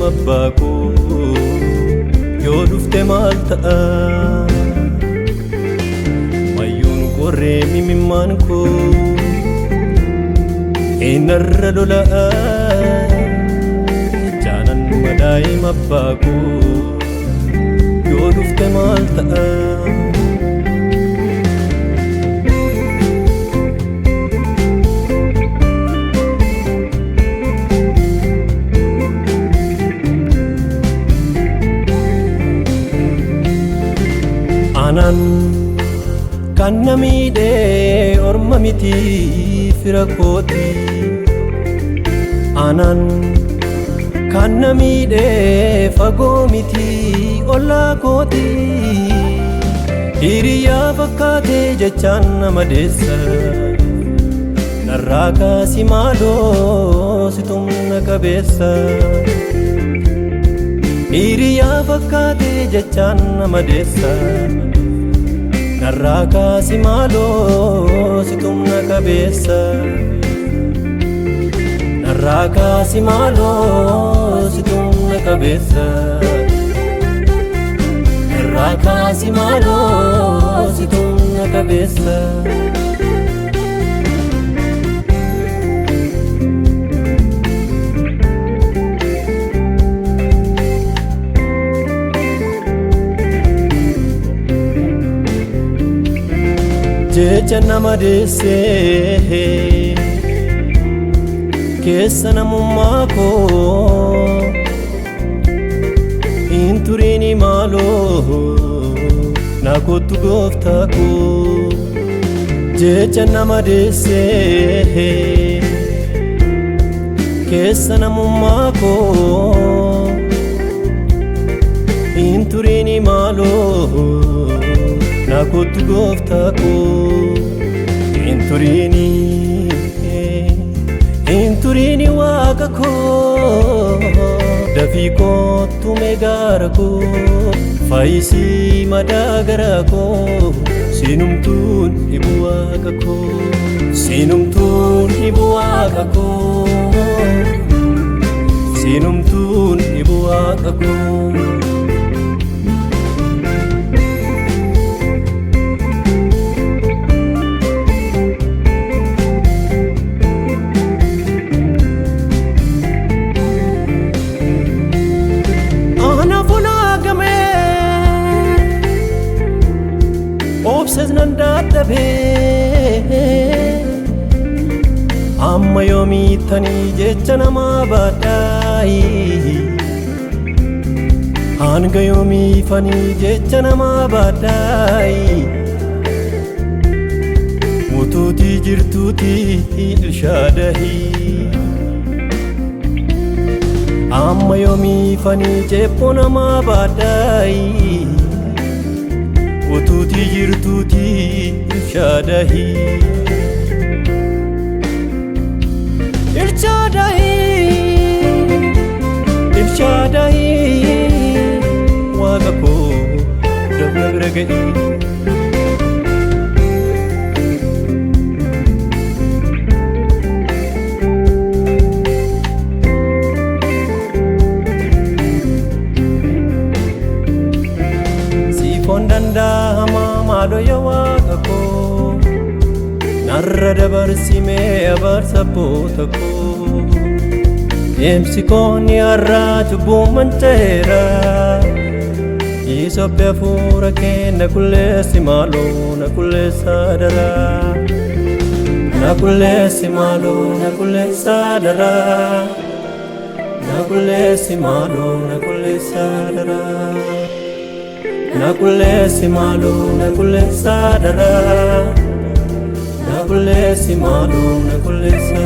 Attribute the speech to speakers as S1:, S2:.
S1: mabbaako yoo dhufte maal ta'a mayyuun qorree mimimmaan koo inarra lola'a jaanan madaa'ee mabbaako yoo dhufte maal ta'a anan kan namiidhee orma miti fira kooti anan kan namiidhee fagoo miti ollaa kooti hiriyaa fakkaatee jechaan nama deessa narraa kaasi maaloo si tumna qabeessa hiriyaa fakkaatee jechaan nama deessa narraa kaasi maaloo si tumna qabeessa narraa kaasi maaloo si tumna qabeessa narraa kaasi maaloo si tumna qabeessa jecha nama deessee keessa namummaa koo hin turiini maaloo na kottu gooftaa koo jecha nama deessee keessa namummaa koo hin turiini maaloo na kottu gooftaa koo hin turiini waaqa koo dafii kottu meegaara koo faayisii madaa garaa koo siinumtuun dhibu waaqa koo siinumtuun dhibu waaqa koo siinumtuun dhibu waaqa koo obses nan dadhabee amma yoomiittanii jecha namaa baadhaayi hanga yoomiifanii jecha namaa baadhaayi mutuutii jirtuutii ilshaadahii amma yoomiifanii jeppoo namaa baadhaayi utuutii jirtuutii ilshaadahii ilshaadahii waaqa koo dabna bira ga'ii danda'ama maaloo yaa waaqa koo narra dabarsimee abaarsa boota koo deemsi koo ni har'aa cubbuuman ta'eera Isoppe hafuura kee na kulleessi maaloo na kulleessa daraa na kulleessi maaloo na kulleessa daraa na kulleessi maaloo na kulleessa daraa na kulleessi maaloo na kulleessa daraa na kulleessi maaloo na kulleessa